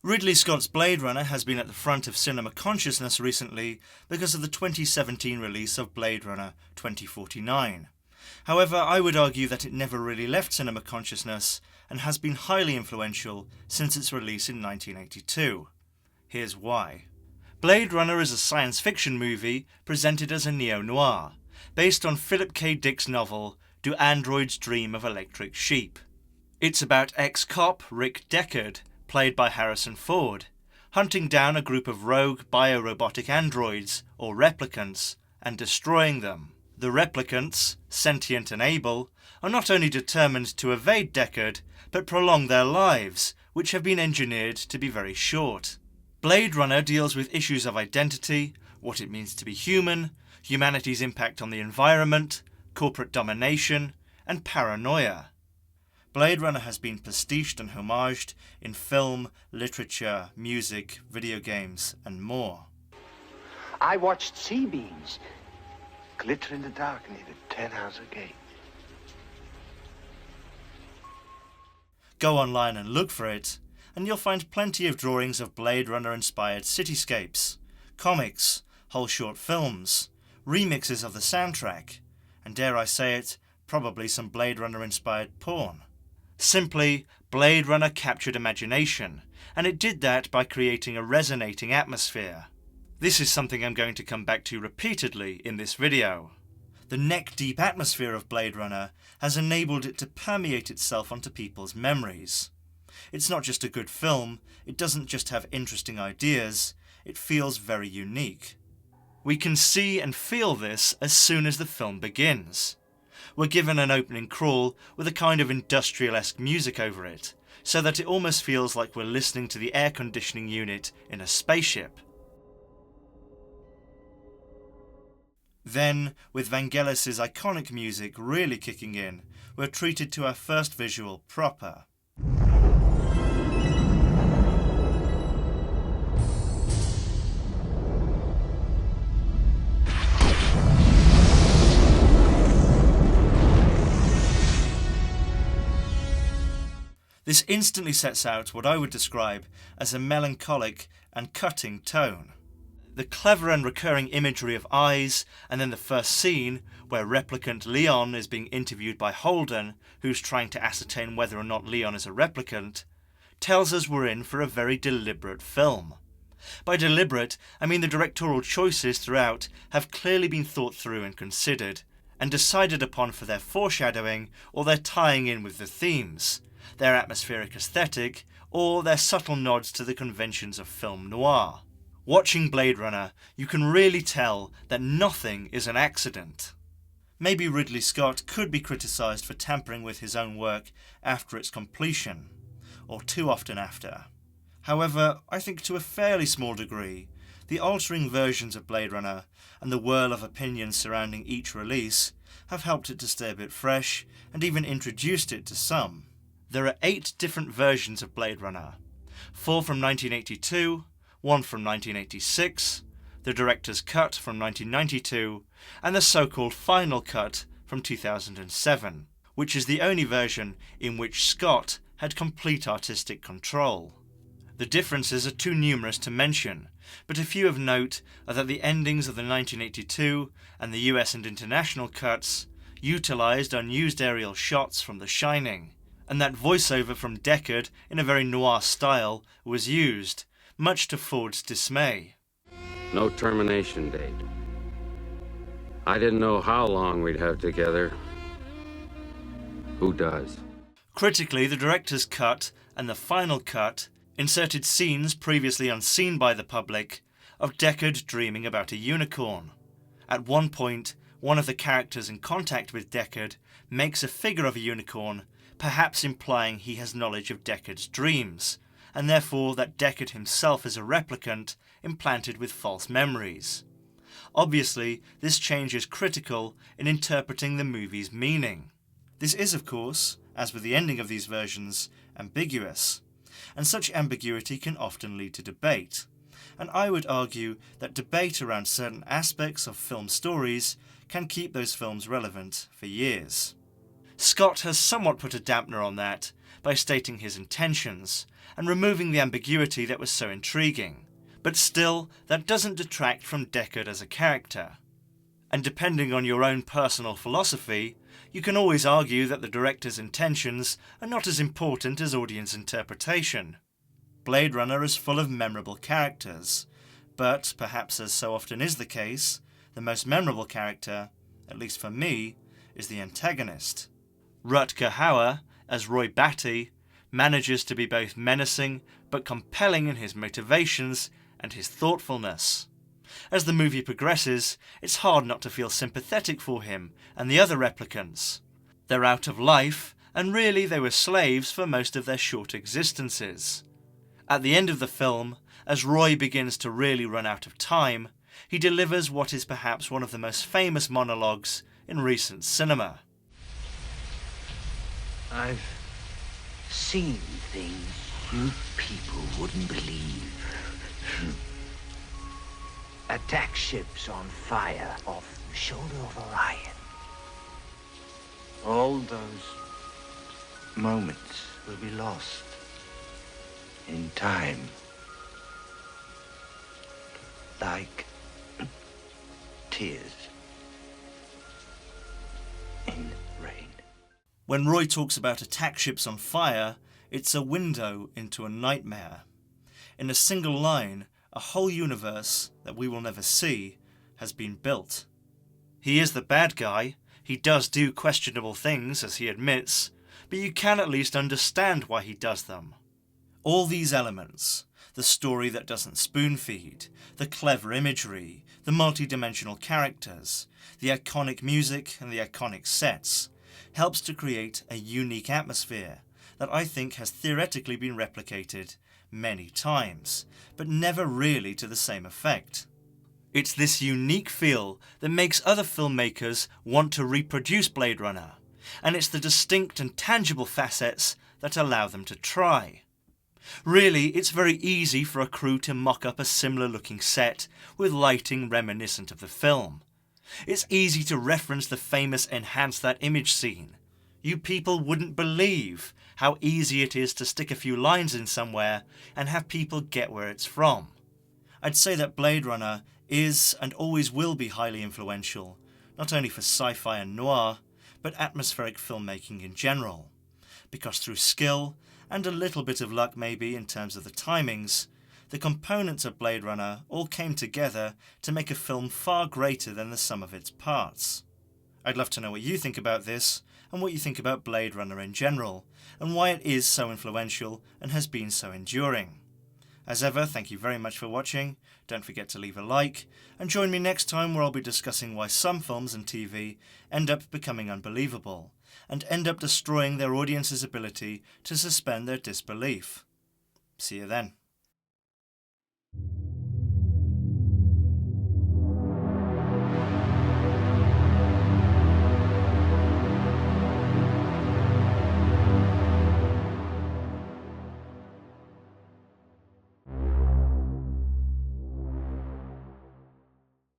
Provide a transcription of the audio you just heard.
Ridley Scott's Blade Runner has been at the front of cinema consciousness recently because of the 2017 release of Blade Runner 2049. However, I would argue that it never really left cinema consciousness and has been highly influential since its release in 1982. Here's why. Blade Runner is a science fiction movie presented as a neo-noir, based on Philip K. Dick's novel Do Androids Dream of Electric Sheep? It's about ex-cop Rick Deckard, played by Harrison Ford, hunting down a group of rogue biorobotic androids, or replicants, and destroying them. The replicants, sentient and able, are not only determined to evade Deckard, but prolong their lives, which have been engineered to be very short. Blade Runner deals with issues of identity, what it means to be human, humanity's impact on the environment, corporate domination, and paranoia. Blade Runner has been pastiched and homaged in film, literature, music, video games, and more. I watched sea beams glitter in the dark near the 10-house gate. Go online and look for it, and you'll find plenty of drawings of Blade Runner-inspired cityscapes, comics, whole short films, remixes of the soundtrack, and dare I say it, probably some Blade Runner-inspired porn. Simply, Blade Runner captured imagination, and it did that by creating a resonating atmosphere. This is something I'm going to come back to repeatedly in this video. The neck-deep atmosphere of Blade Runner has enabled it to permeate itself onto people's memories. It's not just a good film, it doesn't just have interesting ideas, it feels very unique. We can see and feel this as soon as the film begins. We're given an opening crawl with a kind of industrial-esque music over it, so that it almost feels like we're listening to the air conditioning unit in a spaceship. Then, with Vangelis's iconic music really kicking in, we're treated to our first visual proper. This instantly sets out what I would describe as a melancholic and cutting tone. The clever and recurring imagery of eyes, and then the first scene, where replicant Leon is being interviewed by Holden, who's trying to ascertain whether or not Leon is a replicant, tells us we're in for a very deliberate film. By deliberate, I mean the directorial choices throughout have clearly been thought through and considered, and decided upon for their foreshadowing or their tying in with the themes, their atmospheric aesthetic, or their subtle nods to the conventions of film noir. Watching Blade Runner, you can really tell that nothing is an accident. Maybe Ridley Scott could be criticised for tampering with his own work after its completion, or too often after. However, I think to a fairly small degree, the altering versions of Blade Runner and the whirl of opinions surrounding each release have helped it to stay a bit fresh and even introduced it to some. There are 8 different versions of Blade Runner, 4 from 1982, 1 from 1986, the director's cut from 1992, and the so-called final cut from 2007, which is the only version in which Scott had complete artistic control. The differences are too numerous to mention, but a few of note are that the endings of the 1982 and the US and international cuts utilised unused aerial shots from The Shining, and that voiceover from Deckard in a very noir style was used, much to Ford's dismay. No termination date. I didn't know how long we'd have together. Who does? Critically, the director's cut and the final cut inserted scenes previously unseen by the public of Deckard dreaming about a unicorn. At one point, one of the characters in contact with Deckard makes a figure of a unicorn, perhaps implying he has knowledge of Deckard's dreams, and therefore that Deckard himself is a replicant implanted with false memories. Obviously, this change is critical in interpreting the movie's meaning. This is, of course, as with the ending of these versions, ambiguous, and such ambiguity can often lead to debate. And I would argue that debate around certain aspects of film stories can keep those films relevant for years. Scott has somewhat put a dampener on that by stating his intentions and removing the ambiguity that was so intriguing. But still, that doesn't detract from Deckard as a character. And depending on your own personal philosophy, you can always argue that the director's intentions are not as important as audience interpretation. Blade Runner is full of memorable characters, but, perhaps as so often is the case, the most memorable character, at least for me, is the antagonist. Rutger Hauer, as Roy Batty, manages to be both menacing but compelling in his motivations and his thoughtfulness. As the movie progresses, it's hard not to feel sympathetic for him and the other replicants. They're out of life, and really they were slaves for most of their short existences. At the end of the film, as Roy begins to really run out of time, he delivers what is perhaps one of the most famous monologues in recent cinema. I've seen things you people wouldn't believe. Attack ships on fire off the shoulder of Orion. All those moments will be lost in time. Like tears in rain. When Roy talks about attack ships on fire, it's a window into a nightmare. In a single line, a whole universe that we will never see has been built. He is the bad guy, he does do questionable things as he admits, but you can at least understand why he does them. All these elements, the story that doesn't spoon feed, the clever imagery, the multi-dimensional characters, the iconic music and the iconic sets, helps to create a unique atmosphere that I think has theoretically been replicated many times, but never really to the same effect. It's this unique feel that makes other filmmakers want to reproduce Blade Runner, and it's the distinct and tangible facets that allow them to try. Really, it's very easy for a crew to mock up a similar looking set with lighting reminiscent of the film. It's easy to reference the famous enhance that image scene. You people wouldn't believe how easy it is to stick a few lines in somewhere and have people get where it's from. I'd say that Blade Runner is and always will be highly influential, not only for sci-fi and noir, but atmospheric filmmaking in general. Because through skill, and a little bit of luck maybe in terms of the timings, the components of Blade Runner all came together to make a film far greater than the sum of its parts. I'd love to know what you think about this, and what you think about Blade Runner in general, and why it is so influential and has been so enduring. As ever, thank you very much for watching, don't forget to leave a like, and join me next time where I'll be discussing why some films and TV end up becoming unbelievable, and end up destroying their audience's ability to suspend their disbelief. See you then.